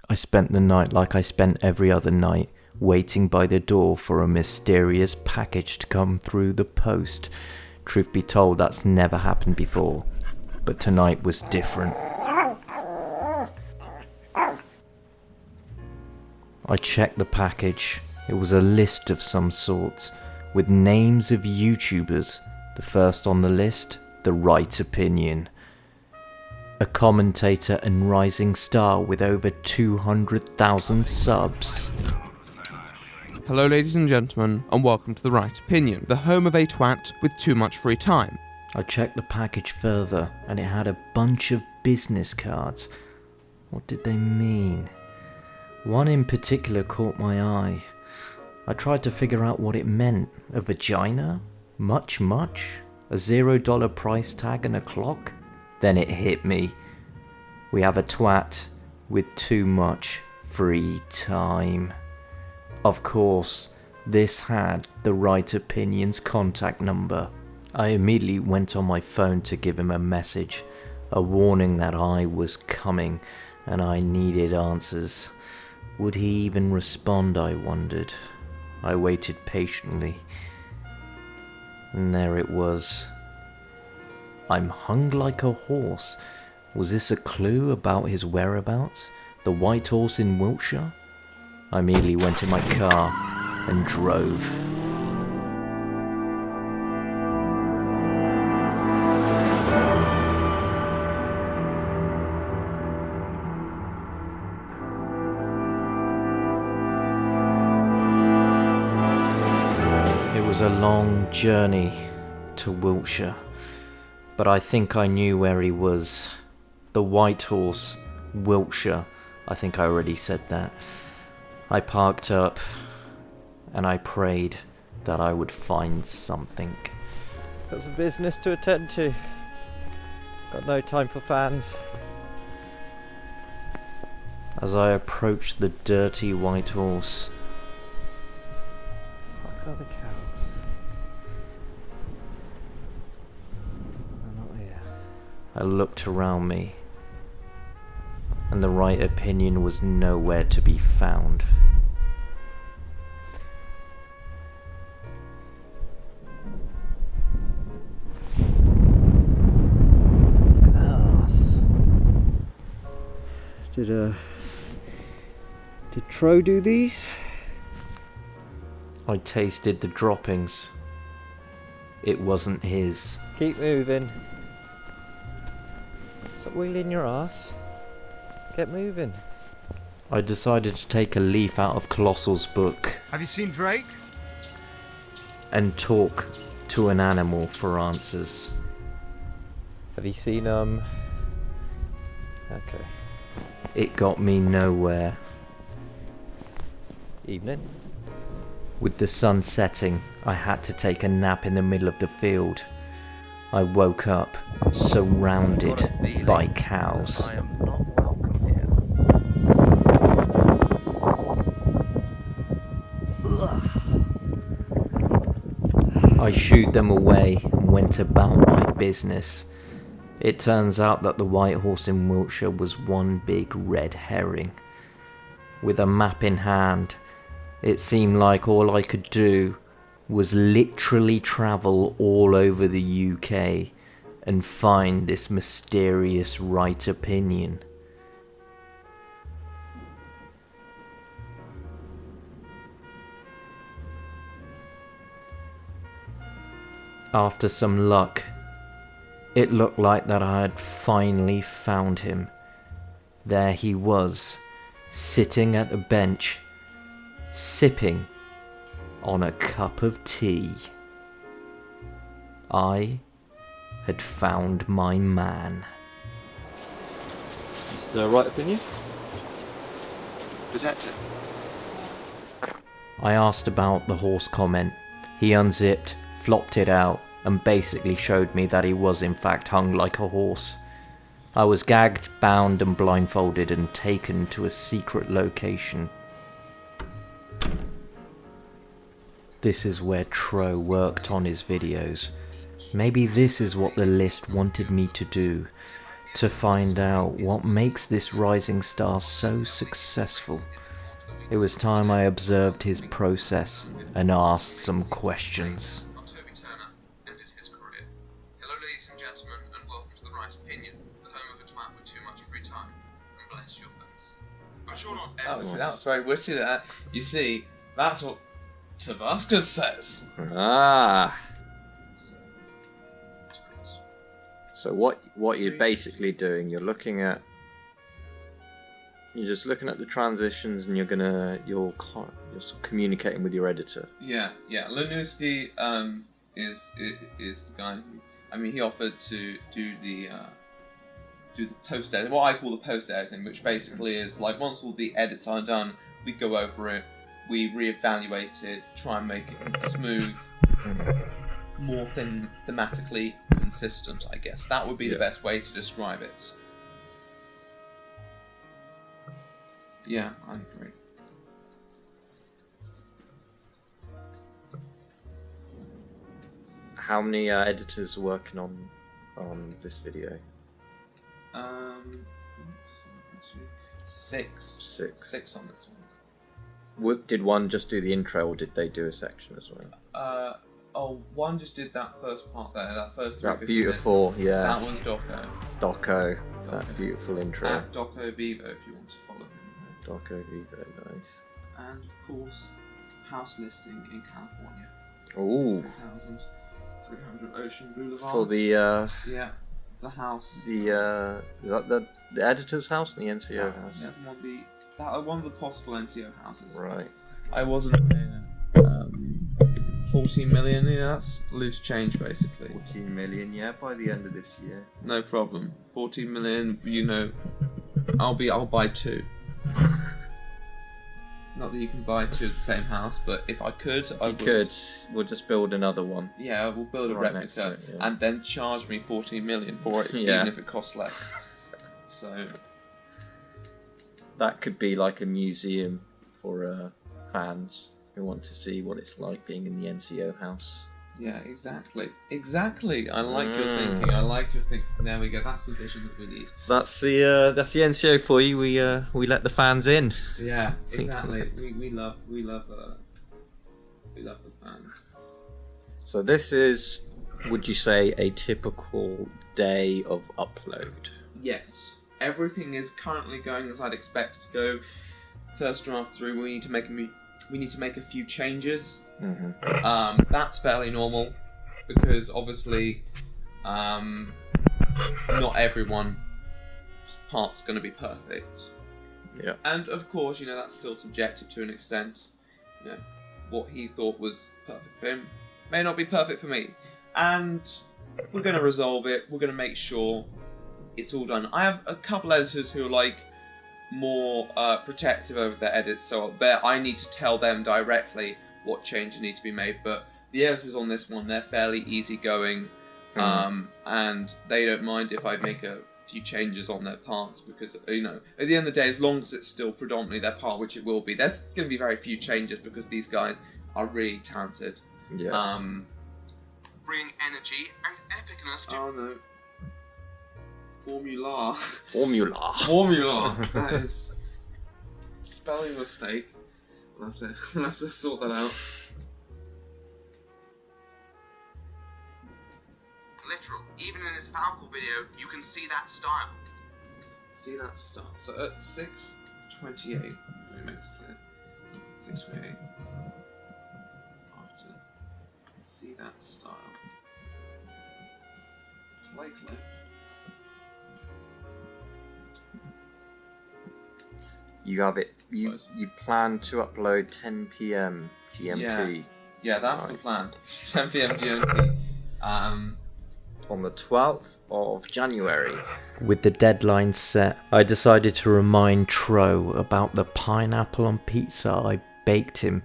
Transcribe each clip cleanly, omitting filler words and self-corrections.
I spent the night like I spent every other night, waiting by the door for a mysterious package to come through the post. Truth be told, that's never happened before, but tonight was different. I checked the package. It was a list of some sorts, with names of YouTubers. The first on the list, The Right Opinion. A commentator and rising star with over 200,000 subs. Hello ladies and gentlemen, and welcome to The Right Opinion, the home of a twat with too much free time. I checked the package further, and it had a bunch of business cards. What did they mean? One in particular caught my eye. I tried to figure out what it meant. A vagina? Much? A $0 price tag and a clock? Then it hit me. We have a twat with too much free time. Of course, this had The Right Opinion's contact number. I immediately went on my phone to give him a message, a warning that I was coming and I needed answers. Would he even respond, I wondered. I waited patiently. And there it was. I'm hung like a horse. Was this a clue about his whereabouts? The White Horse in Wiltshire? I immediately went in my car and drove. It was a long journey to Wiltshire. But I think I knew where he was. The White Horse, Wiltshire. I think I already said that. I parked up and I prayed that I would find something. Got some business to attend to. Got no time for fans. As I approached the dirty White Horse, Fuck are the cows? They're not here. I looked around me, and The Right Opinion was nowhere to be found. Look at that ass. Did Tro do these? I tasted the droppings. It wasn't his. Keep moving. Stop wheeling your ass. Get moving. I decided to take a leaf out of Colossal's book Have you seen Drake? and talk to an animal for answers. Have you seen Okay. It got me nowhere. Evening. With the sun setting, I had to take a nap in the middle of the field. I woke up surrounded by cows. I am not welcome here. I shooed them away and went about my business. It turns out that the White Horse in Wiltshire was one big red herring. With a map in hand, it seemed like all I could do was literally travel all over the UK and find this mysterious Right Opinion. After some luck, it looked like that I had finally found him. There he was, sitting at a bench, sipping on a cup of tea. I had found my man. Mr. Right Opinion? Detective. I asked about the horse comment. He unzipped, flopped it out, and basically showed me that he was in fact hung like a horse. I was gagged, bound and blindfolded and taken to a secret location. This is where Tro worked on his videos. Maybe this is what the list wanted me to do. to find out what makes this rising star so successful. It was time I observed his process and asked some questions. Toby Turner ended his career. Hello, ladies and gentlemen, and welcome to The Right Opinion, the home of a twat with too much free time. And bless your face. I'm sure not everyone... That was very witty, that. You see, that's what Tabasco says. Ah. So what you're basically doing, you're just looking at the transitions, and you're sort of communicating with your editor. Yeah. Lenuski is the guy who, he offered to do the post edit, what I call the post editing, which basically is like once all the edits are done, we go over it, we reevaluate it, try and make it smooth, more thematically consistent, I guess. That would be the best way to describe it. Yeah, I agree. How many editors are working on this video? Six. Six on this one. Did one just do the intro, or did they do a section as well? One just did that first part there, that first 3 That beautiful, minutes. yeah. That was Doco. Doco, that beautiful intro. At Doco Vivo, if you want to follow him. Doco Vivo, nice. And of course, house listing in California. Ooh. 3,300 Ocean Boulevard. For the the house. Is that the editor's house and the NCO house? That's one of the possible NCO houses. Right. I wasn't 14 million. Yeah, that's loose change basically. 14 million, yeah, by the end of this year. No problem. 14 million. I'll buy two. Not that you can buy two of the same house, but if I could, I would. We'll just build another one. Yeah, we'll build a Right next to replica it, yeah. and then charge me 14 million for it, Yeah. even if it costs less. So That could be like a museum for fans who want to see what it's like being in the NCO house. yeah, exactly. I like your thinking. I like your thinking. There we go. That's the vision that we need. That's the NCO for you. We let the fans in. Yeah, exactly. we love the fans. So this is, would you say, a typical day of upload? Yes, everything is currently going as I'd expect it to go. First draft through, we need to make a few changes. Mm-hmm. That's fairly normal because obviously not everyone's part's going to be perfect. Yeah. And of course, that's still subjective to an extent. What he thought was perfect for him may not be perfect for me. And we're going to resolve it. We're going to make sure it's all done. I have a couple editors who are more protective over their edits, so I need to tell them directly what changes need to be made. But the editors on this one, they're fairly easygoing, and they don't mind if I make a few changes on their parts, because at the end of the day, as long as it's still predominantly their part, which it will be, there's going to be very few changes because these guys are really talented. Yeah. Bring energy and epicness to... Oh no. Formula. That is spelling mistake. I'll have to sort that out. Literal. Even in his Falco video, you can see that style. So at 6:28, let me make this clear. 6:28. I have to see that style. Play clip. You have it. You've planned to upload 10 p.m. GMT. Yeah, that's the plan. 10 p.m. GMT. On the 12th of January. With the deadline set, I decided to remind Tro about the pineapple on pizza I baked him,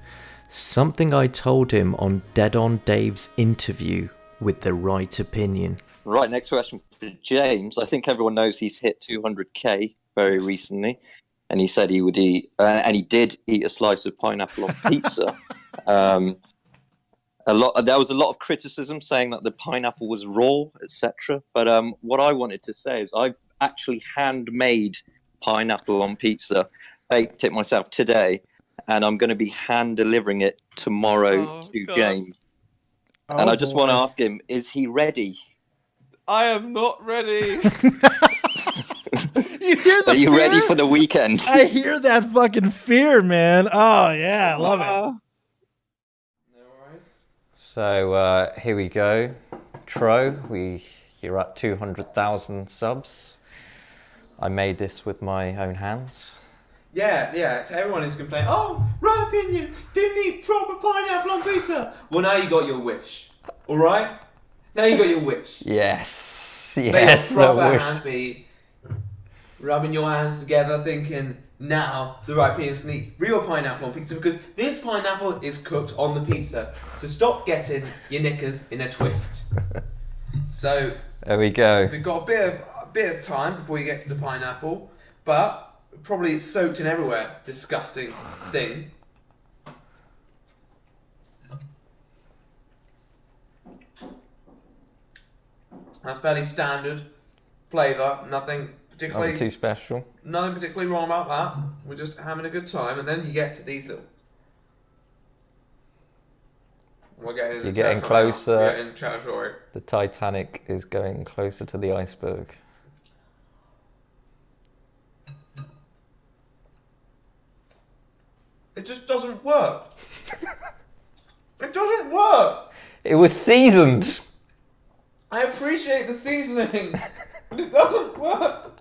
something I told him on Dead on Dave's interview with The Right Opinion. Right, next question for James. I think everyone knows he's hit 200k very recently, and he said he would eat, and he did eat a slice of pineapple on pizza. There was a lot of criticism saying that the pineapple was raw, etc. But what I wanted to say is actually handmade pineapple on pizza. Baked it myself today, and I'm going to be hand delivering it tomorrow to God. James. And I just want to ask him, is he ready? I am not ready. You hear the Are you fear? ready for the weekend? I hear that fucking fear, man. Oh yeah, I love it. No worries. So here we go. Tro, you're at 200,000 subs. I made this with my own hands. Yeah, to everyone who's complaining, oh, right opinion, didn't eat proper pineapple on pizza. Well, now you got your wish, alright? Now you got your wish. Yes, May yes, your proper I wish. hand be rubbing your hands together, thinking, now the right opinions can eat real pineapple on pizza, because this pineapple is cooked on the pizza. So stop getting your knickers in a twist. So There we go. we've got a bit of time before you get to the pineapple, but probably it's soaked in everywhere. Disgusting thing. That's fairly standard flavour. Nothing particularly Nothing too special. wrong about that. We're just having a good time, and then you get to these little. We're getting into You're getting territory now. closer. We're getting territory. The Titanic is going closer to the iceberg. It just doesn't work. It doesn't work. It was seasoned. I appreciate the seasoning, but it doesn't work.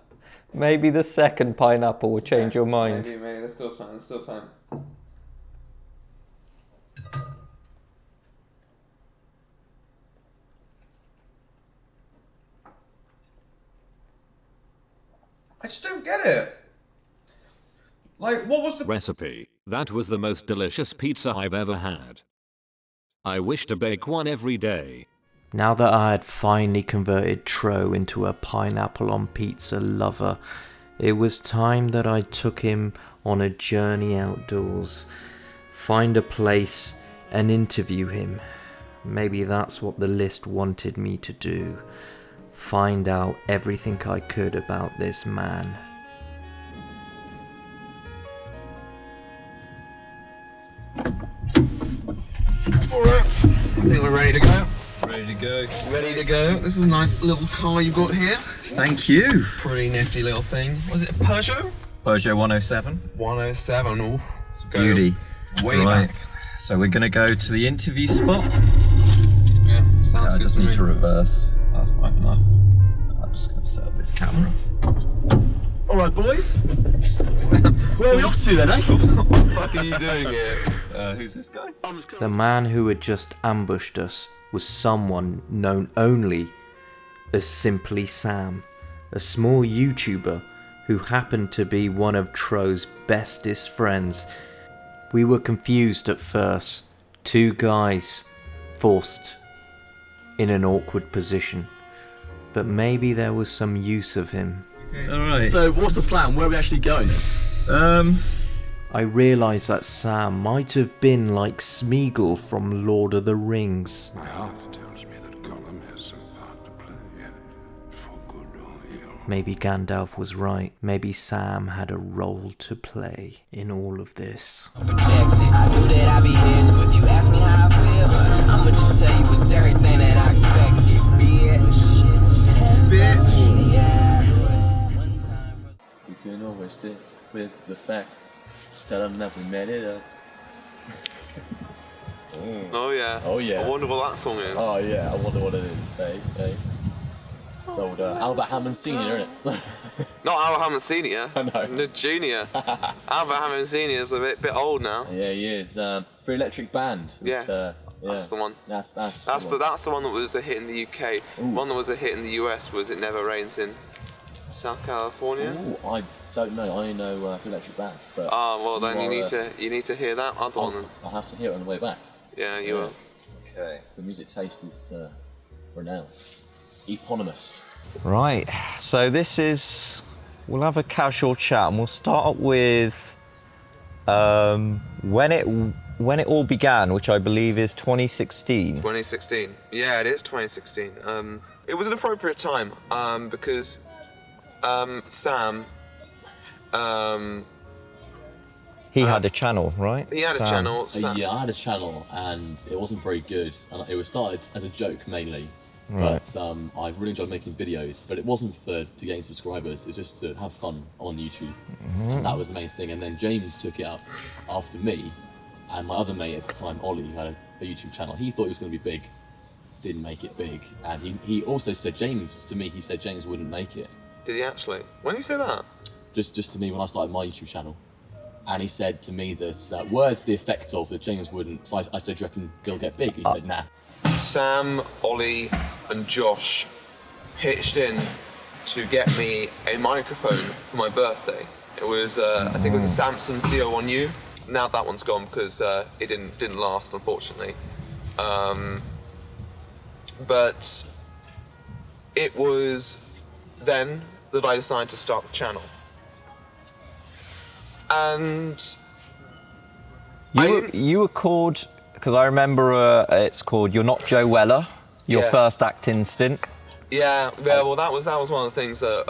Maybe the second pineapple will change your mind. Maybe, there's still time, I just don't get it. Like, what was the Recipe. That was the most delicious pizza I've ever had. I wish to bake one every day. Now that I had finally converted Tro into a pineapple on pizza lover, it was time that I took him on a journey outdoors. Find a place and interview him. Maybe that's what the list wanted me to do. Find out everything I could about this man. Alright, I think we're ready to go. Ready to go. Ready to go. This is a nice little car you got here. Thank you. Pretty nifty little thing. Was it a Peugeot? Peugeot 107. 107. Ooh, let's go Beauty. way Right. back. So we're going to go to the interview spot. Yeah, sounds I good just to need me. to reverse. That's fine enough. I'm just going to set up this camera. Alright, boys. Where are we off to then, eh? What the fuck are you doing here? Who's this guy? The man who had just ambushed us was someone known only as Simply Sam, a small YouTuber who happened to be one of Tro's bestest friends. We were confused at first, two guys forced in an awkward position, but maybe there was some use of him. Alright. So what's the plan? Where are we actually going? I realised that Sam might have been like Smeagol from Lord of the Rings. My heart tells me that Gollum has some part to play, for good or ill. Maybe Gandalf was right. Maybe Sam had a role to play in all of this. I knew that I'd be here, so if you ask me how I feel, I'ma just tell you it's everything that I expected. We can always stick with the facts. Tell them that we made it up. Oh yeah. Oh yeah. I wonder what that song is. Oh yeah, I wonder what it is. Hey. It's old Albert Hammond Senior, isn't it? Not Albert Hammond Senior. I know. The Junior. Albert Hammond Senior is a bit old now. Yeah, he is. For Electric Band. Was, Yeah. yeah. That's the one. That's That's the one that was a hit in the UK. Ooh. One that was a hit in the US was It Never Rains in South California. Ooh, I don't know. I only know for Electric Band. But Ah, well then are, you need to hear that other one. I'll have to hear it on the way back. Yeah, you will. Okay. The music taste is renowned. Eponymous. Right, so we'll have a casual chat and we'll start with when it all began, which I believe is 2016. 2016. Yeah, it is 2016. It was an appropriate time because Sam. He had a channel, right? He had a Sam. channel. Sam. Yeah, I had a channel, and it wasn't very good. And it was started as a joke mainly, Right. but I really enjoyed making videos. But it wasn't to gain subscribers. It was just to have fun on YouTube. And that was the main thing. And then James took it up after me, and my other mate at the time, Ollie, who had a YouTube channel. He thought it was going to be big, didn't make it big, and he also said James wouldn't make it. Did he actually? When did he say that? Just to me when I started my YouTube channel. And he said to me that words to the effect of that James wouldn't. So I said, do you reckon he'll get big? He said, nah. Sam, Ollie, and Josh pitched in to get me a microphone for my birthday. It was, I think it was a Samsung CO1U. Now that one's gone because it didn't last, unfortunately. But it was then that I decided to start the channel. And You were called, because I remember it's called You're Not Joe Weller, your Yeah. first acting stint. yeah, well, that was one of the things that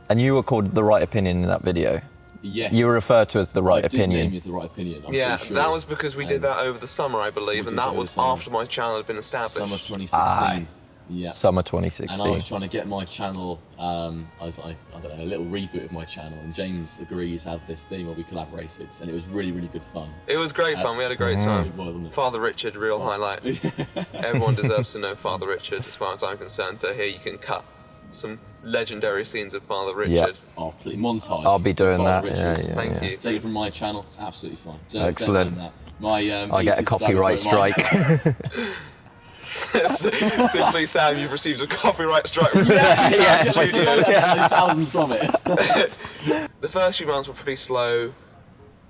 And you were called The Right Opinion in that video. Yes. You were referred to as The Right I did Opinion. name it The Right Opinion. I'm yeah, pretty sure. that was because we did And that over the summer, I believe, we and did it that over was the summer. after my channel had been established. Summer 2016. Yeah. Summer 2016. And I was trying to get my channel, I don't know, a little reboot of my channel, and James agrees to have this thing where we collaborated, and it was really, really good fun. It was great fun. We had a great It time. was, wasn't it? Father Richard, real highlight. Everyone deserves to know Father Richard, as far as I'm concerned. So here you can cut some legendary scenes of Father Richard. Oh, please, montage. I'll be doing Father that, Richards. yeah, Thank you. Take it from my channel, it's absolutely fine. Excellent. Don't mind that. My, I get a YouTube copyright subscribers strike. won't mind. Simply, Sam, you've received a copyright strike. From Yeah, Studios. Thousands from it. The first few months were pretty slow.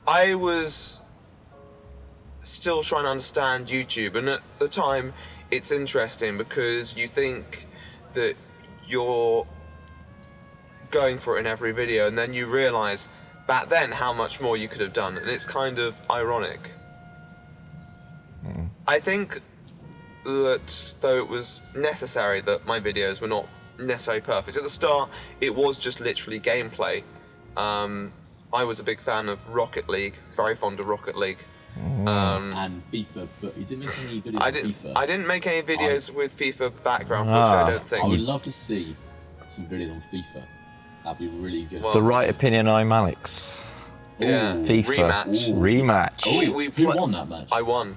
I was still trying to understand YouTube, and at the time, it's interesting because you think that you're going for it in every video, and then you realise back then how much more you could have done, and it's kind of ironic. I think that though it was necessary that my videos were not necessarily perfect. At the start, it was just literally gameplay. I was a big fan of Rocket League, very fond of Rocket League. And FIFA, but you didn't make any videos on FIFA. I didn't make any videos with FIFA background footage, I don't think. I would love to see some videos on FIFA. That'd be really good. The Right Opinion, I'm Alex. Yeah. FIFA. Rematch. Rematch. Oh, who won that match? I won.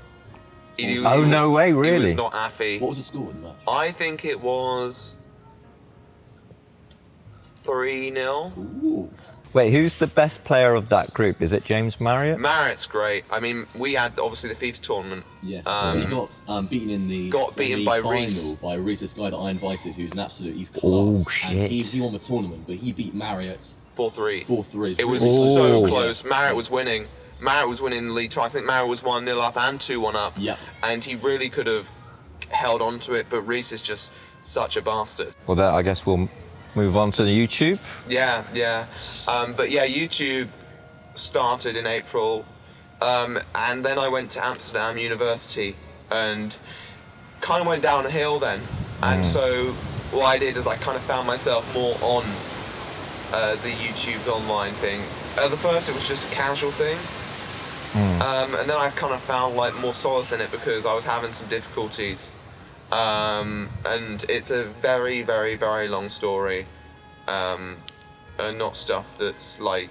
Oh, no way, He really? was not Affy. What was the score in the match? I think it was 3-0. Ooh. Wait, who's the best player of that group? Is it James Marriott? Marriott's great. I mean, we had obviously the FIFA tournament. Yes, he got beaten in the beaten by Reese. semi-final by Reese, this guy that I invited, who's an absolute, he's class. Oh, shit. And he won the tournament, but he beat Marriott 4-3. 4-3. It was Oh. so close. Marriott was winning. Marriott was winning the lead twice. I think Marriott was 1-0 up and 2-1 up. Yeah. And he really could have held on to it, but Reese is just such a bastard. Well, there, I guess we'll move on to the YouTube. Yeah. But yeah, YouTube started in April, and then I went to Amsterdam University and kind of went down a hill then. And so what I did is I kind of found myself more on the YouTube online thing. At the first it was just a casual thing, and then I kind of found like more solace in it because I was having some difficulties. And it's a very, very, very long story, and not stuff that's like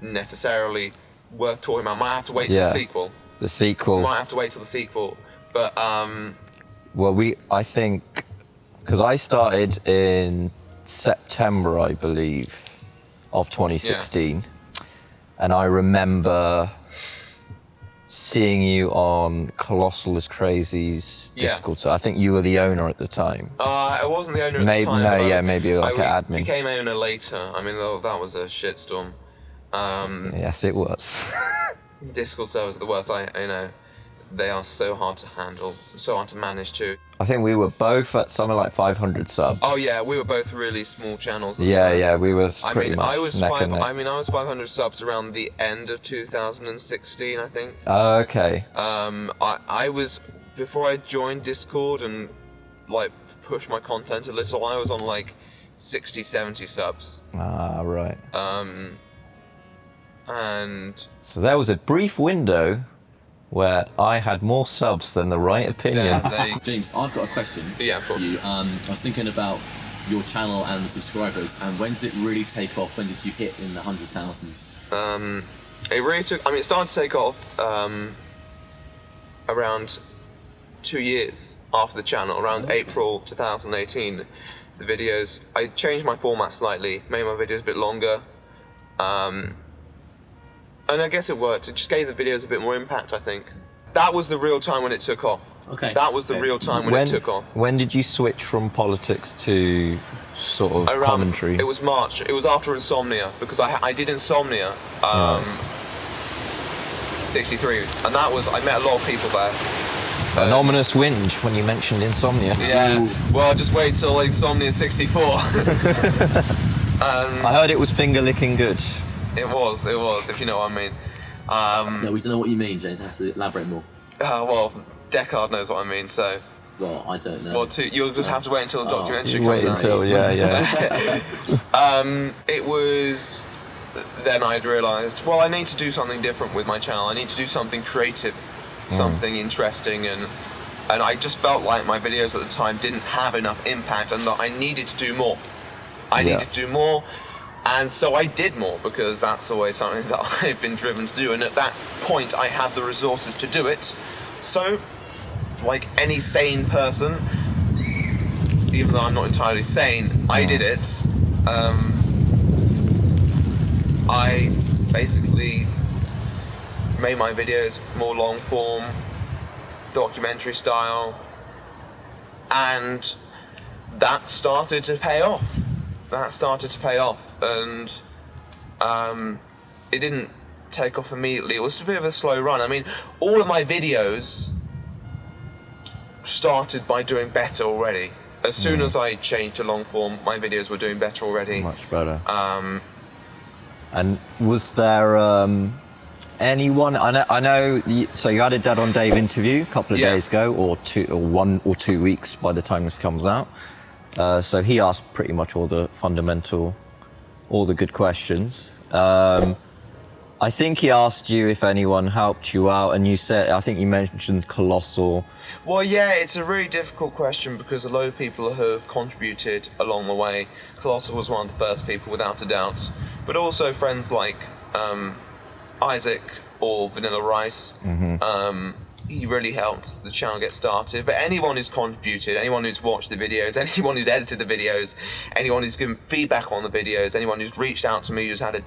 necessarily worth talking about. Might have to wait till the sequel. The sequel. Might have to wait till the sequel, but Well, I think, because I started in September, I believe, of 2016, and I remember seeing you on Colossal is Crazy's Discord. So I think you were the owner at the time. I wasn't the owner at Maybe, the time. no, but yeah, maybe like an admin. Became owner later. I mean, that was a shitstorm. Yes, it was. Discord servers are the worst. They are so hard to handle, so hard to manage too. I think we were both at something like 500 subs. Oh yeah, we were both really small channels. At the Yeah, time. yeah, we were pretty much I was neck and neck. I was 500 subs around the end of 2016, I think. Oh, okay. I was, before I joined Discord and like pushed my content a little, I was on like 60, 70 subs. Ah, right. And So there was a brief window where I had more subs than the right opinion. James, I've got a question for you. I was thinking about your channel and the subscribers, and when did it really take off? When did you hit in the 100,000s? It really took. I mean, it started to take off around 2 years after the channel, around April 2018. The videos, I changed my format slightly, made my videos a bit longer, and I guess it worked. It just gave the videos a bit more impact, I think. That was the real time when it took off. Okay. That was the real time when it took off. When did you switch from politics to sort of commentary? It was March. It was after Insomnia, because I did Insomnia, 63, and that was, I met a lot of people there. An ominous whinge when you mentioned Insomnia. Yeah, well, just wait till Insomnia 64. I heard it was finger licking good. It was, if you know what I mean. No, we don't know what you mean, James. Have to elaborate more. Well, Deckard knows what I mean, so... Well, I don't know. Well, you'll just have to wait until the documentary Wait comes until, out. yeah. It was... Then I'd realised, well, I need to do something different with my channel. I need to do something creative, something interesting, and I just felt like my videos at the time didn't have enough impact, and that I needed to do more. I needed to do more, and so I did more, because that's always something that I've been driven to do, and at that point I had the resources to do it. So, like any sane person, even though I'm not entirely sane, I did it. I basically made my videos more long form, documentary style, and that started to pay off. And it didn't take off immediately. It was a bit of a slow run. I mean, all of my videos started by doing better already. As soon as I changed to long form, my videos were doing better already. Much better. And was there anyone? I know. So you had a Dead on Dave interview a couple of days ago, or 1 or 2 weeks by the time this comes out. So he asked pretty much all the good questions. I think he asked you if anyone helped you out, and you said, I think you mentioned Colossal. Well, yeah, it's a really difficult question because a lot of people have contributed along the way. Colossal was one of the first people, without a doubt. But also friends like Isaac or Vanilla Rice. He really helped the channel get started. But anyone who's contributed, anyone who's watched the videos, anyone who's edited the videos, anyone who's given feedback on the videos, anyone who's reached out to me, who's had a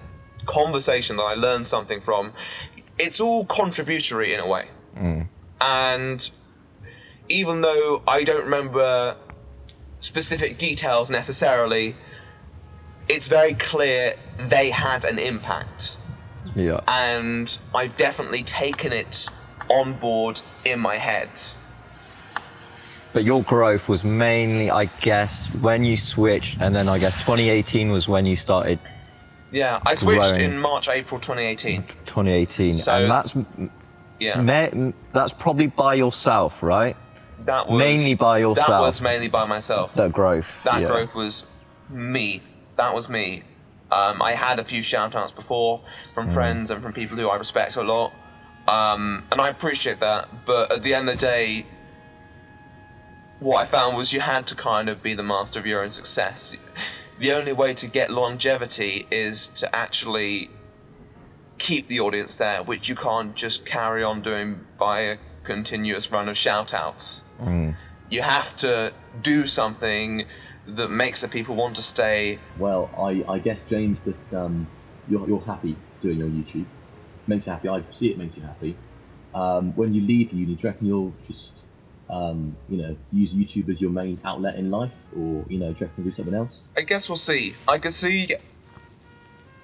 conversation that I learned something from, it's all contributory in a way. And even though I don't remember specific details necessarily, it's very clear they had an impact. Yeah. And I've definitely taken it on board in my head. But your growth was mainly, I guess, when you switched, and then I guess 2018 was when you started. Yeah, I switched in March, April 2018. 2018, so, and that's probably by yourself, right? That was mainly by yourself. That was mainly by myself. That growth. That growth was me. That was me. I had a few shout-outs before from friends and from people who I respect a lot, and I appreciate that. But at the end of the day, what I found was you had to kind of be the master of your own success. The only way to get longevity is to actually keep the audience there, which you can't just carry on doing by a continuous run of shout-outs. You have to do something that makes the people want to stay. Well, I guess, James, that you're happy doing your YouTube. Makes you happy. I see it makes you happy. When you leave uni, do you reckon you'll just use YouTube as your main outlet in life, or do you reckon you'll do something else? I guess we'll see. I could see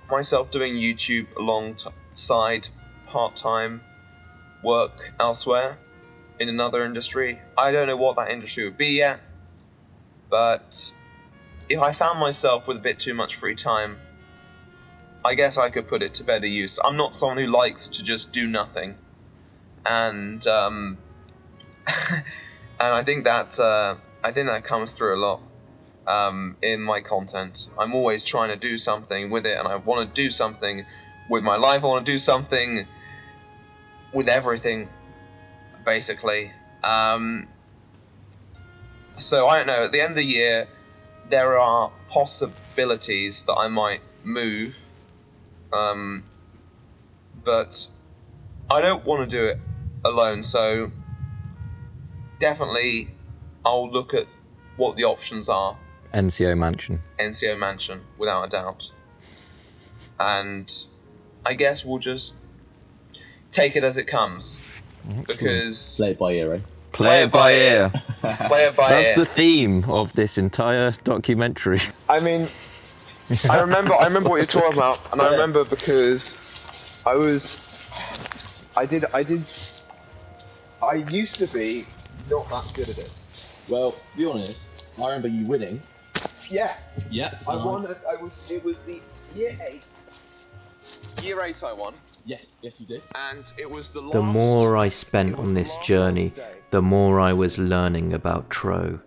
myself doing YouTube alongside part-time work elsewhere in another industry. I don't know what that industry would be yet, but if I found myself with a bit too much free time, I guess I could put it to better use. I'm not someone who likes to just do nothing, and and I think that comes through a lot. in my content. I'm always trying to do something with it, and I want to do something with my life. I want to do something with everything, basically. So I don't know, at the end of the year, there are possibilities that I might move, but I don't want to do it alone, so definitely I'll look at what the options are. NCO Mansion. NCO Mansion, without a doubt. And I guess we'll just take it as it comes. Because... Play it by ear, eh? Play it by ear. Play it by ear. That's the theme of this entire documentary. I mean, I remember what you're talking about, and I remember because I used to be not that good at it. Well, to be honest, I remember you winning. Yes. Yeah. I won. It was the year 8. Year 8 I won. Yes, you did. And it was the last... The more I spent on this journey, the more I was learning about Tro.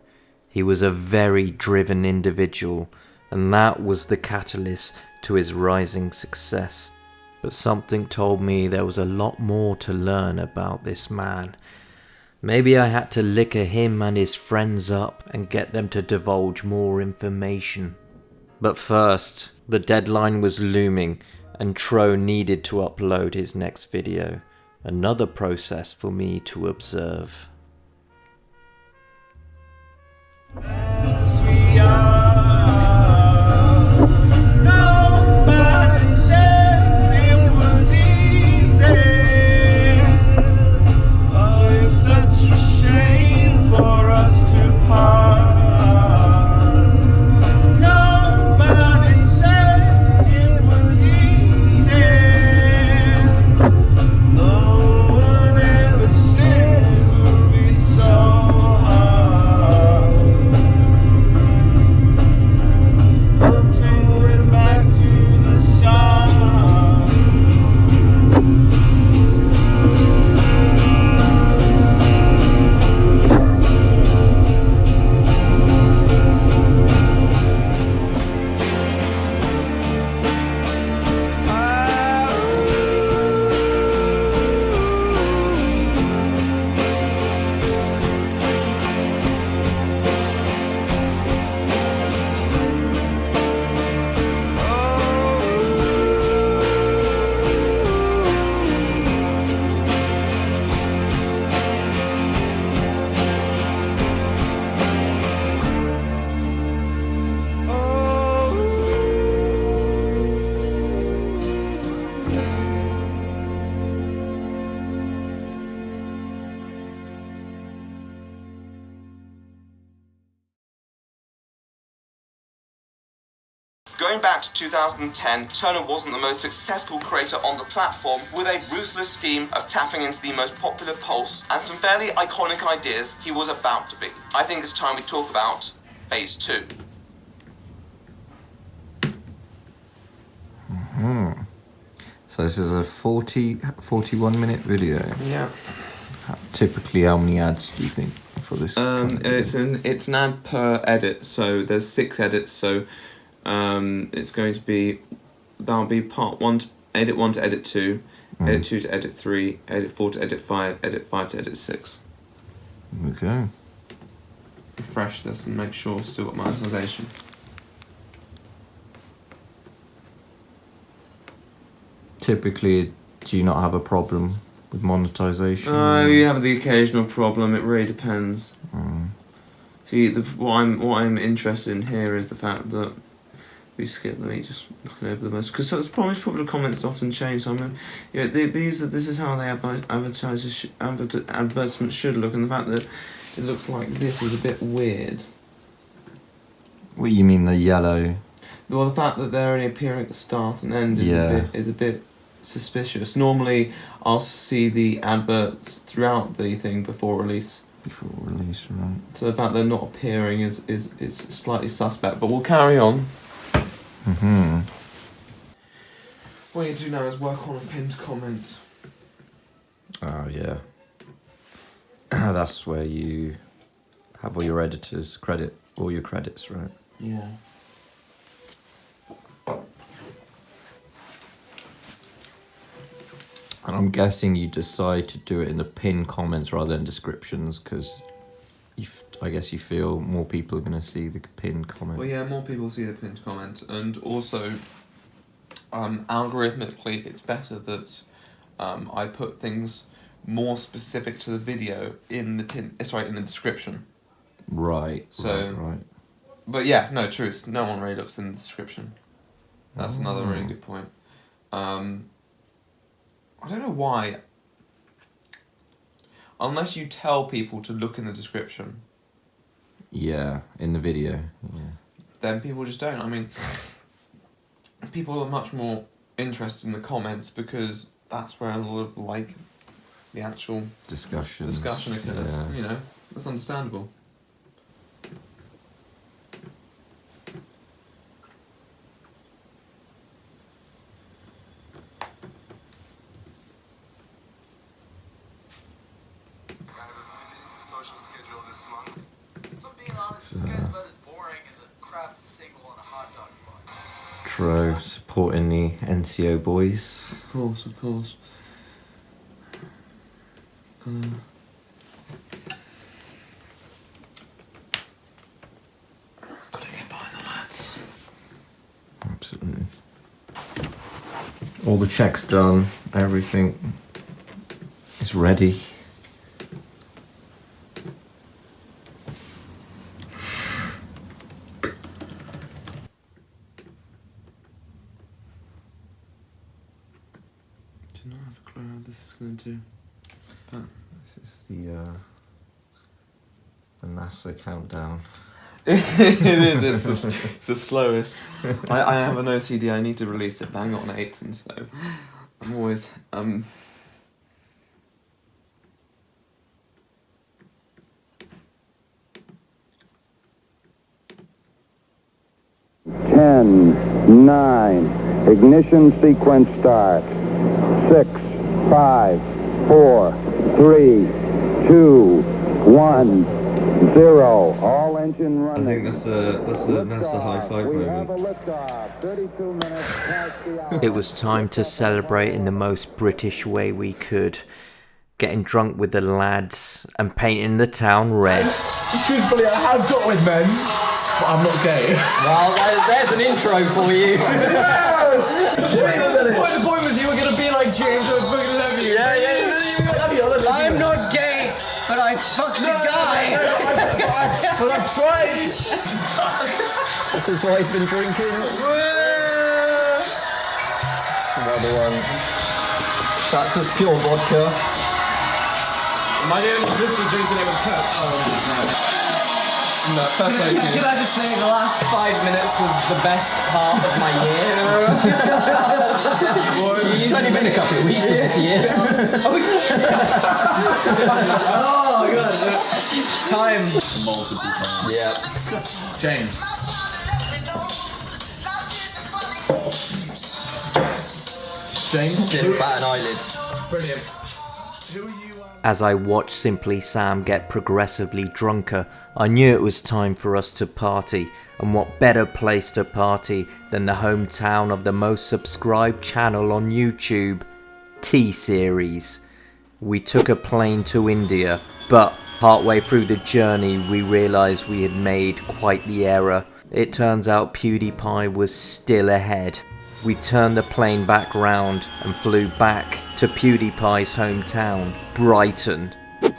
He was a very driven individual, and that was the catalyst to his rising success. But something told me there was a lot more to learn about this man. Maybe I had to liquor him and his friends up and get them to divulge more information. But first, the deadline was looming, and Tro needed to upload his next video. Another process for me to observe. Going back to 2010, Turner wasn't the most successful creator on the platform, with a ruthless scheme of tapping into the most popular pulse and some fairly iconic ideas he was about to be. I think it's time we talk about Phase 2. So this is a 41-minute video. Yeah. Typically, how many ads do you think for this? It's an ad per edit, so there's 6 edits, so it's going to be, that'll be part 1 to edit 1 to edit 2, edit 2 to edit 3, edit 4 to edit 5, edit 5 to edit 6. Okay. Refresh this and make sure I've still got monetization. Typically, do you not have a problem with monetization? You have the occasional problem, it really depends. See, what I'm interested in here is the fact that we skip me just looking over the most, because it's popular comments often change. So this is how they advertisements should look, and the fact that it looks like this is a bit weird. What do you mean, the yellow? Well, the fact that they're only appearing at the start and end is a bit suspicious. Normally, I'll see the adverts throughout the thing before release. Before release, right. So the fact they're not appearing is slightly suspect, but we'll carry on. What you do now is work on a pinned comment. Oh, yeah. That's where you have all your editors credit all your credits, right? Yeah. And I'm guessing you decide to do it in the pinned comments rather than descriptions because I guess you feel more people are going to see the pinned comment. Well, yeah, more people see the pinned comment, and also, algorithmically, it's better that I put things more specific to the video in the in the description. Right. So, right. But yeah, no, truth. No one really looks in the description. That's another really good point. I don't know why. Unless you tell people to look in the description. Yeah, in the video. Yeah. Then people just don't. I mean, people are much more interested in the comments because that's where a lot of like the actual discussion occurs. Yeah. You know, that's understandable. Tro supporting the NCO boys. Of course, of course. Gotta get behind the lads. Absolutely. All the checks done, everything is ready. Do not have a clue how this is going to do. But This is the NASA countdown. it is. It's the slowest. I have an OCD. I need to release it bang on 8, and so I'm always 10, 9, ignition sequence start. 6, 5, 4, 3, 2, 1, 0. All engine running. I think that's a NASA high five moment. It was time to celebrate in the most British way we could. Getting drunk with the lads and painting the town red. Truthfully, I have got with men, but I'm not gay. Well, there's an intro for you. The point was you were going to be like James, I fucking love you. Yeah. I'm not gay, but I fucked a guy. But I tried. This is why he's been drinking. Another one. That's just pure vodka. Am I the only person drinking it with Coke? Oh, no, fair play to you. Can I just say the last 5 minutes was the best part of my year? It's only been a couple of weeks of this year. Oh, God. Time. Multiple times. Yeah. James. James. Didn't bat an eyelid. Brilliant. As I watched Simply Sam get progressively drunker, I knew it was time for us to party, and what better place to party than the hometown of the most subscribed channel on YouTube, T-Series. We took a plane to India, but partway through the journey we realised we had made quite the error. It turns out PewDiePie was still ahead. We turned the plane back round and flew back to PewDiePie's hometown, Brighton. Only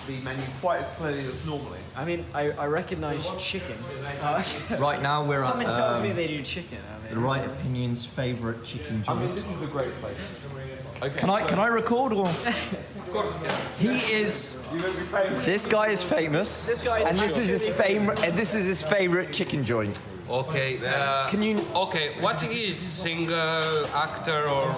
the menu quite as clearly as normally. I mean, I recognise chicken. Right now we're Something at tells me they do chicken. I mean, the Right Opinion's favourite chicken joint. I mean, this is the great place. Okay, Can I record or? He is. This guy is famous. This guy is and this is his favorite. And this is his favorite chicken joint. Okay. Can you? Okay. What is singer, actor, or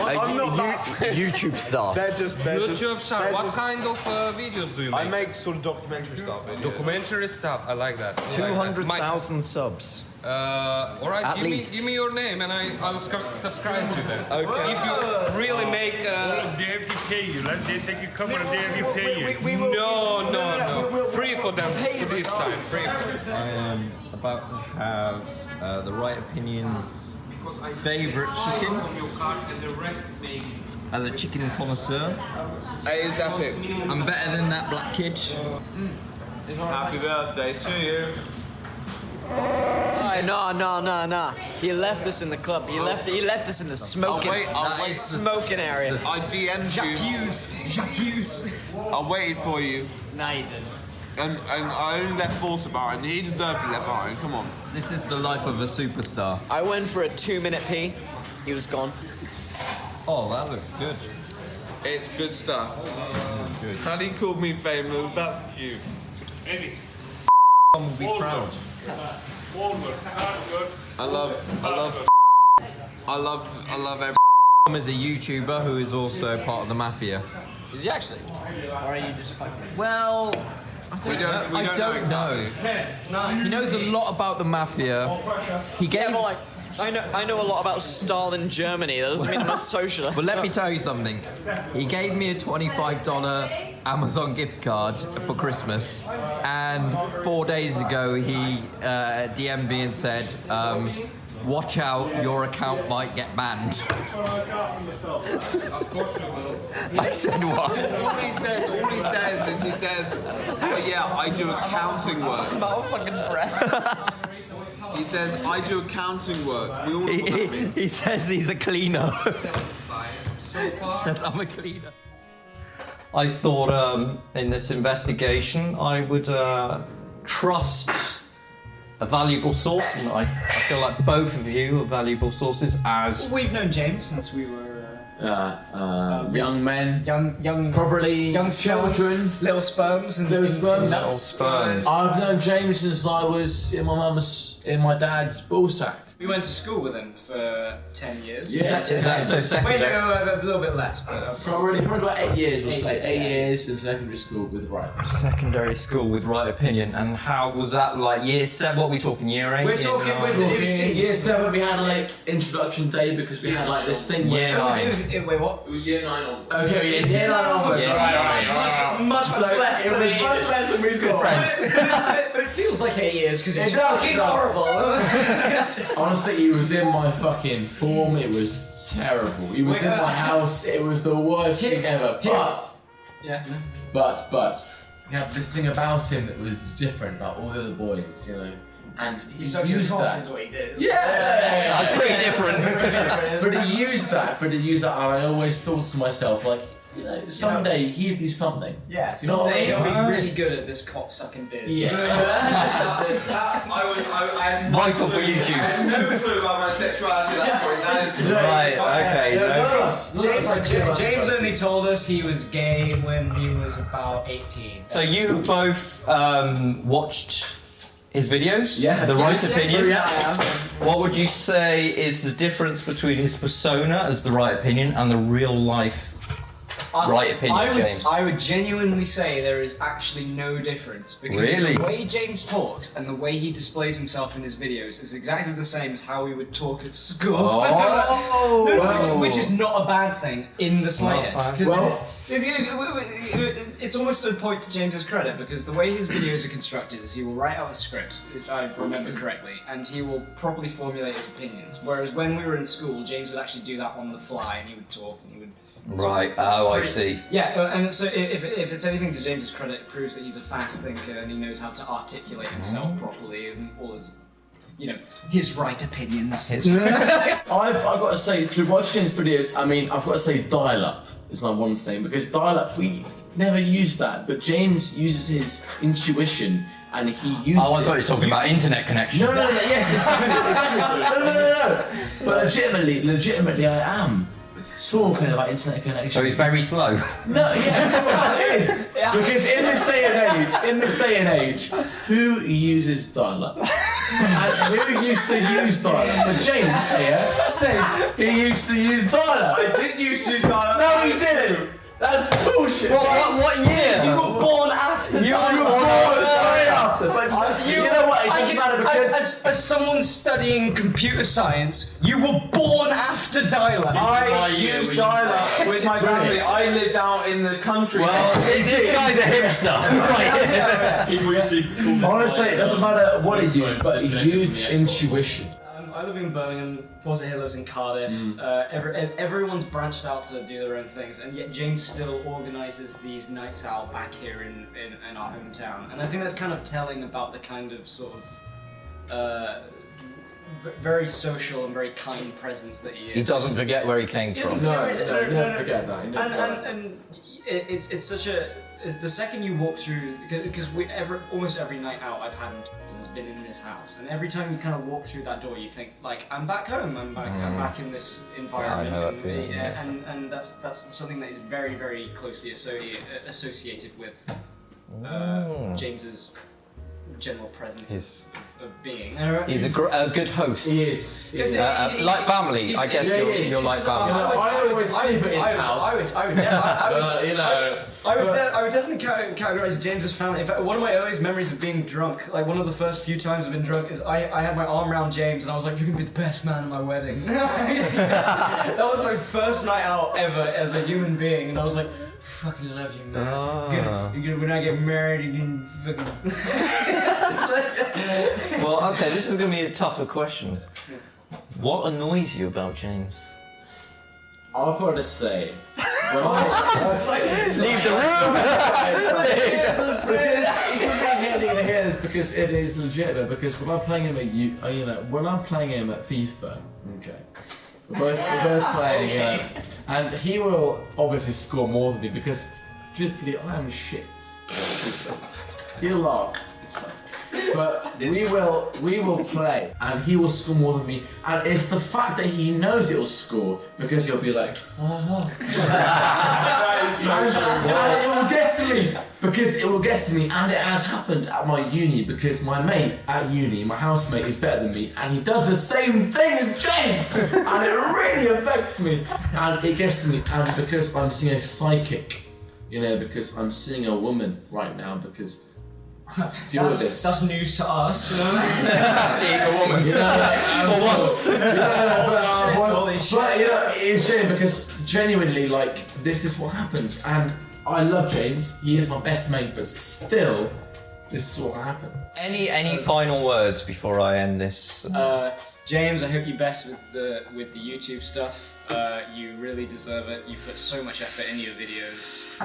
I'm not that YouTube star. They're just YouTube star? they're What just- kind of videos do you make? I make sort of documentary stuff. Videos. Documentary stuff. I like that. 200,000 subs. All right. At Give least. me your name and I'll subscribe to that. Okay. If you really make. Dare if you pay you. Let's take you come on a dare if you pay you. No. Free for them for this time. Free. I am about to have the Right Opinion's favourite chicken. As a chicken connoisseur, It is epic. I'm better than that black kid. Happy birthday to you. No. He left us in the club. He left us in the smoking. I'll wait. Smoking area. I DM'd you. Jacques. I waited for you. No, you didn't. And I only left Force behind. He deserved to be left behind. Come on. This is the life of a superstar. I went for a 2-minute pee. He was gone. Oh, that looks good. It's good stuff. Good. And he called me famous. That's cute. Maybe. Will be proud. I love every. Tom is a YouTuber who is also part of the mafia. Is he actually? Or are you just fucking? Well, We don't know exactly. He knows a lot about the mafia. He gave. Yeah, but like, I know a lot about Stalin Germany. That doesn't mean I'm a socialist. But let me tell you something. He gave me a $25 Amazon gift card for Christmas, and 4 days ago he DM'd me and said, "Watch out, your account might get banned." I said what? All he says is he says, "Oh yeah, I do accounting work." About a fucking breath. He says, "I do accounting work." We all know what that means. He says he's a cleaner. Says I'm a cleaner. I thought in this investigation I would trust a valuable source, and I feel like both of you are valuable sources as... We've known James since we were young men, young, probably young children, little sperms and little sperms. Little sperms. I've known James since I was in my dad's ball sack. We went to school with him for 10 years. Yeah, Is that so Wait, secondary? no, a little bit less. But Probably about 8 years. We'll say 8 yeah. years in secondary school with Right. Secondary school with Right Opinion, and how was that like year 7? What are we talking, year 8? We're talking Year with- nine? it was Year 7 we had like introduction day because we had like this thing. Year where- 9. Wait, what? It was year 9 on. Okay, year 9 onwards. Yeah, Right. Much So less it than was 8 much years. less than we Good thought. friends. But it feels like 8 years because it's It does, fucking it does. horrible. Honestly, he was in my fucking form. It was terrible. He was in my house. It was the worst thing ever. But we had this thing about him that was different, like all the other boys, you know. And he used that. Is what he did. Yeah, That's pretty different. but he used that. And I always thought to myself, like, you know, someday he'd be something. Yeah, You know what I someday he'll mean? be really good at this cock-sucking biz. Yeah. I had Vital for I YouTube. had no clue about my sexuality at that point. That is Right, okay. no. James only told us he was gay when he was about 18. So you both watched his videos? Yeah. The Right Yes. Opinion? Yeah. What would you say is the difference between his persona as the Right Opinion and the real life Right Opinion, James? I would genuinely say there is actually no difference because Really? the way James talks and the way he displays himself in his videos is exactly the same as how we would talk at school. Oh. which is not a bad thing in the slightest. 'Cause Well- it's almost a point to James's credit because the way his videos are constructed is he will write out a script, if I remember correctly, and he will properly formulate his opinions. Whereas when we were in school, James would actually do that on the fly and he would talk and he would. Right, oh, I see. Yeah, and so if it's anything to James's credit, it proves that he's a fast thinker and he knows how to articulate himself properly and all his, you know, his right opinions. I've got to say, through watching his videos, I mean, I've got to say dial-up is my one thing, because dial-up, we never used that, but James uses his intuition and he uses. Oh, I thought you were talking about internet connection. No, yes, exactly. No. But legitimately, I am talking about internet connection. So he's very slow. No, yeah, it is. Because in this day and age, who uses dial-up? And who used to use dial-up? But James here said he used to use dial-up. I did used to use dial-up. No, he didn't. That's bullshit. What year? You were born after. You were born way after. But you know what? It doesn't matter because as someone studying computer science, you were born after dial-up. I used dial-up with my family. I lived out in the country. Well, this guy's a hipster. Right. People used to call this honestly, it doesn't matter what he used, but he used intuition. I live in Birmingham, Forza here lives in Cardiff. Everyone's branched out to do their own things, and yet James still organises these nights out back here in our hometown. And I think that's kind of telling about the kind of sort of very social and very kind presence that he is. He doesn't forget where he came from. No, never forget that. And it's such a... The second you walk through, because almost every night out I've had has been in this house, and every time you kind of walk through that door, you think like, I'm back home. I'm back in this environment. Yeah, I know that feeling. And that's something that is very, very closely associated with James's general presence of being. He's a good host. He is. Like family, I guess you're like family. I always sleep at his house. I would definitely categorize James's family. In fact, one of my earliest memories of being drunk, like one of the first few times I've been drunk, is I had my arm around James and I was like, "You're gonna be the best man at my wedding." That was my first night out ever as a human being, and I was like, "Fucking love you, man. When I get married, you can fucking." Well, okay, this is gonna be a tougher question. What annoys you about James? I've got to say. Leave the room! You're gonna hear this because it is legitimate. Because when I'm playing him when I'm playing him at FIFA, okay, we're both playing, and he will obviously score more than me because, truthfully, I am shit. He'll laugh. It's fine. But we will play, and he will score more than me. And it's the fact that he knows he'll score because he'll be like, and it will get to me because it will get to me, and it has happened at my uni because my mate at uni, my housemate, is better than me, and he does the same thing as James, and it really affects me, and it gets to me, and because I'm seeing a psychic, because I'm seeing a woman right now because. That's news to us. Seeing a woman. For once. But it's shame because genuinely, this is what happens, and I love James. He is my best mate, but still, this is what happens. Any final words before I end this? James, I hope you best with the YouTube stuff. You really deserve it. You put so much effort in your videos.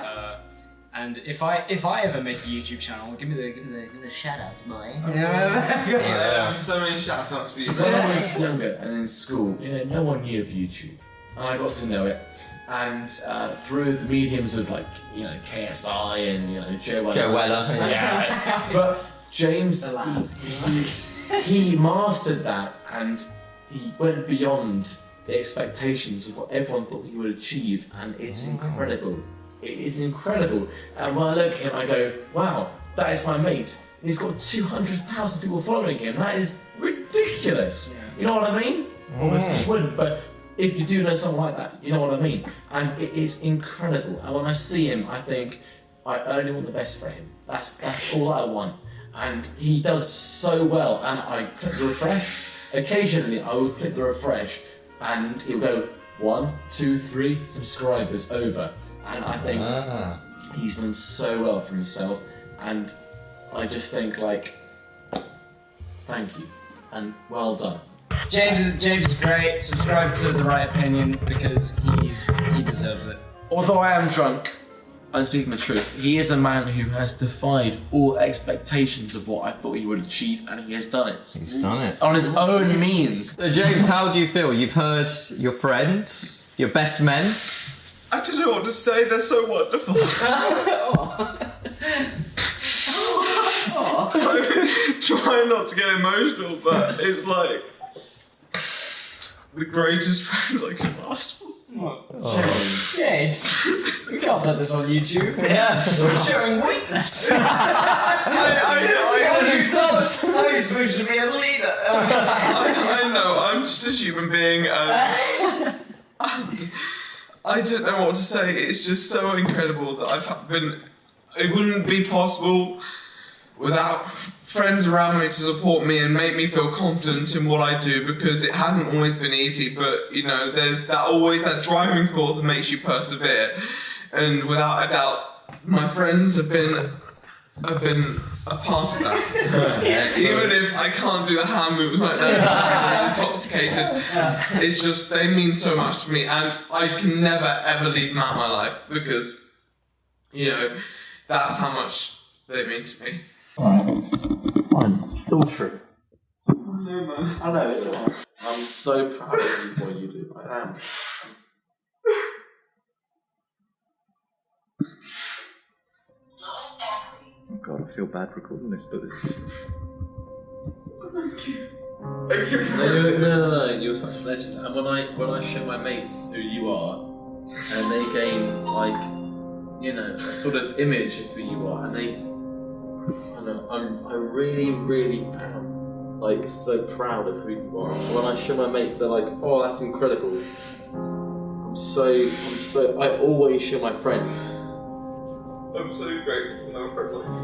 And if I ever make a YouTube channel, give me the shout outs, boy. Yeah, so many shout outs for you. When I was younger and in school, no one knew of YouTube, and I got to know it. And through the mediums of KSI and Joe Weller. Yeah. But James, he mastered that, and he went beyond the expectations of what everyone thought he would achieve, and it's incredible. It is incredible. And when I look at him, I go, wow, that is my mate. And he's got 200,000 people following him. That is ridiculous. You know what I mean? Obviously you wouldn't, but if you do know someone like that, you know what I mean? And it is incredible. And when I see him, I think, I only want the best for him. That's all I want. And he does so well. And I click the refresh. Occasionally, I will click the refresh, and he'll go 1, 2, 3 subscribers over. And I think he's done so well for himself, and I just think thank you and well done. James is great. Subscribe to The Right Opinion because he deserves it. Although I am drunk, I'm speaking the truth. He is a man who has defied all expectations of what I thought he would achieve, and he has done it. He's done it on his own means. So James, how do you feel? You've heard your friends, your best men. I don't know what to say, they're so wonderful. I'm trying not to get emotional, but it's like the greatest friends I could have asked for. James, we can't put this on YouTube. Yeah. We're showing weakness. I know you're supposed to be a leader. I know, I'm just a human being, and I don't know what to say. It's just so incredible that it wouldn't be possible without friends around me to support me and make me feel confident in what I do, because it hasn't always been easy, but you know, there's always that driving thought that makes you persevere, and without a doubt my friends have been a part of that. Even if I can't do the hand moves right now, I'm intoxicated, it's just, they mean so much to me, and I can never ever leave them out of my life, because you know, that's how much they mean to me. Fine. It's all true. I know, it's alright. I'm so proud of you, what you do. I am. Oh god, I feel bad recording this, but this is... No, you're such a legend. And when I show my mates who you are, and they gain, like, you know, a sort of image of who you are, and I really, really am, like, so proud of who you are. When I show my mates, they're like, oh, that's incredible. I always show my friends. I'm so grateful to know a friend like you.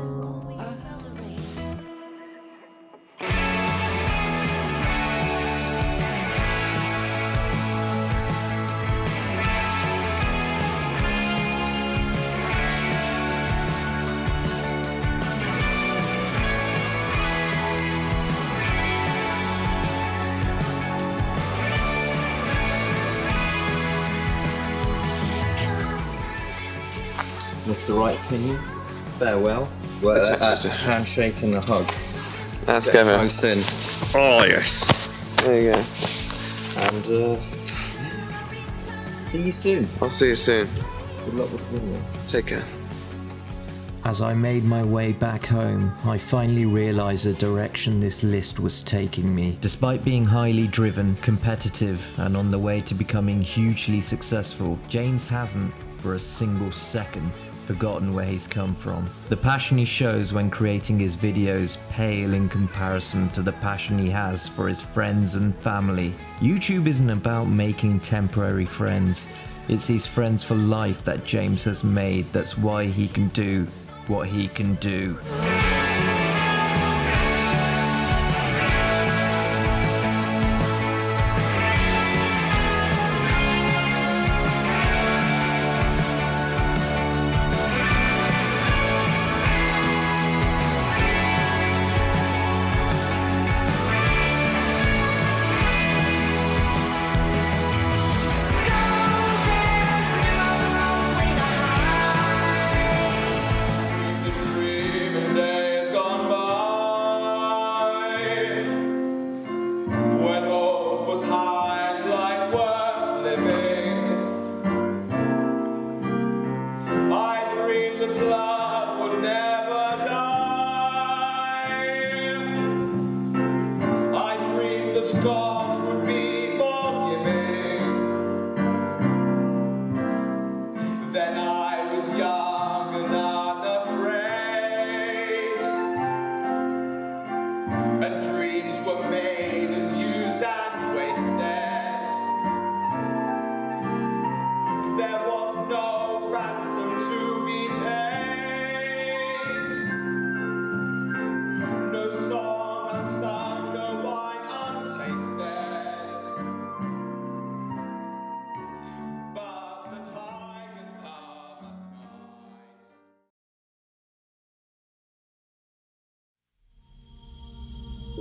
Mr. Right Opinion, farewell. Well, handshake and a hug. Let's go, man. Close in. Oh, yes. There you go. And, see you soon. I'll see you soon. Good luck with the video. Take care. As I made my way back home, I finally realized the direction this list was taking me. Despite being highly driven, competitive, and on the way to becoming hugely successful, James hasn't, for a single second, forgotten where he's come from. The passion he shows when creating his videos pale in comparison to the passion he has for his friends and family. YouTube isn't about making temporary friends, it's these friends for life that James has made. That's why he can do what he can do.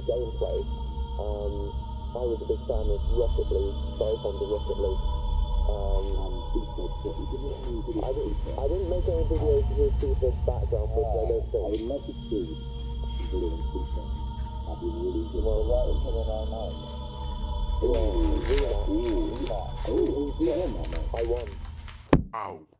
Gameplay. I was a big fan of Rocket League, very fond of Rocket League. I didn't make any videos with FIFA's background, which I don't think. I would love to see video on FIFA. I'd be really good. Well, right until I know. Yeah, you won that, mate. I won. Ow.